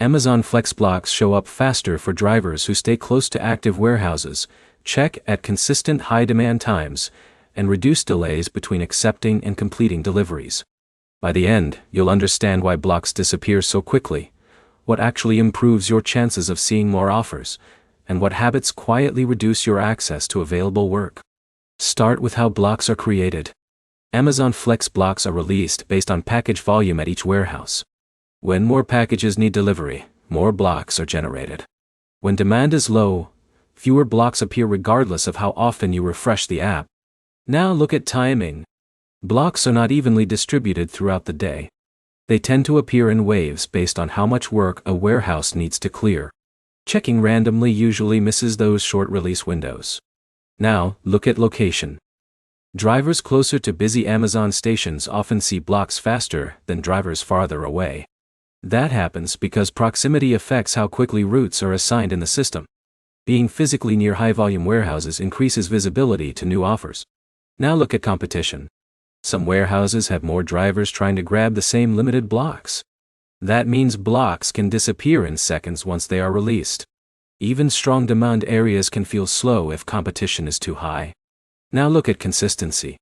Amazon Flex blocks show up faster for drivers who stay close to active warehouses, check at consistent high-demand times, and reduce delays between accepting and completing deliveries. By the end, you'll understand why blocks disappear so quickly, what actually improves your chances of seeing more offers, and what habits quietly reduce your access to available work. Start with how blocks are created. Amazon Flex blocks are released based on package volume at each warehouse. When more packages need delivery, more blocks are generated. When demand is low, fewer blocks appear regardless of how often you refresh the app. Now look at timing. Blocks are not evenly distributed throughout the day. They tend to appear in waves based on how much work a warehouse needs to clear. Checking randomly usually misses those short release windows. Now, look at location. Drivers closer to busy Amazon stations often see blocks faster than drivers farther away. That happens because proximity affects how quickly routes are assigned in the system. Being physically near high-volume warehouses increases visibility to new offers. Now look at competition. Some warehouses have more drivers trying to grab the same limited blocks. That means blocks can disappear in seconds once they are released. Even strong demand areas can feel slow if competition is too high. Now look at consistency.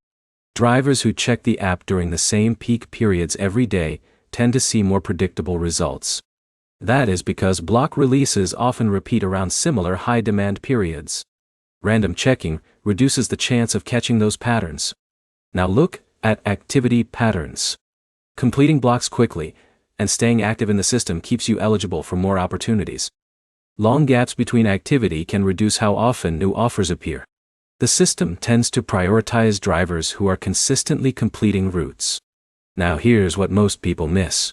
Drivers who check the app during the same peak periods every day tend to see more predictable results. That is because block releases often repeat around similar high-demand periods. Random checking reduces the chance of catching those patterns. Now look at activity patterns. Completing blocks quickly and staying active in the system keeps you eligible for more opportunities. Long gaps between activity can reduce how often new offers appear. The system tends to prioritize drivers who are consistently completing routes. Now here's what most people miss.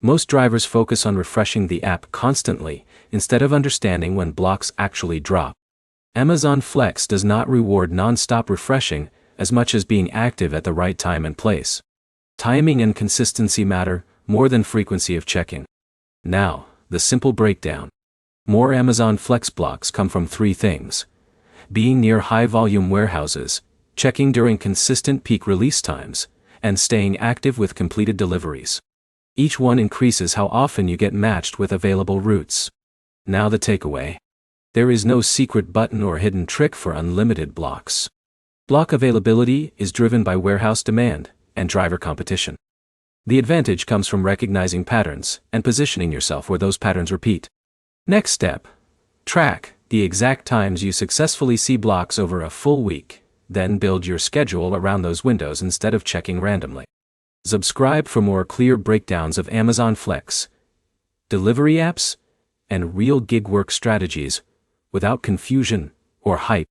Most drivers focus on refreshing the app constantly, instead of understanding when blocks actually drop. Amazon Flex does not reward non-stop refreshing as much as being active at the right time and place. Timing and consistency matter more than frequency of checking. Now, the simple breakdown. More Amazon Flex blocks come from three things: being near high-volume warehouses, checking during consistent peak release times, and staying active with completed deliveries. Each one increases how often you get matched with available routes. Now the takeaway. There is no secret button or hidden trick for unlimited blocks. Block availability is driven by warehouse demand and driver competition. The advantage comes from recognizing patterns and positioning yourself where those patterns repeat. Next step. Track the exact times you successfully see blocks over a full week. Then build your schedule around those windows instead of checking randomly. Subscribe for more clear breakdowns of Amazon Flex, delivery apps, and real gig work strategies without confusion or hype.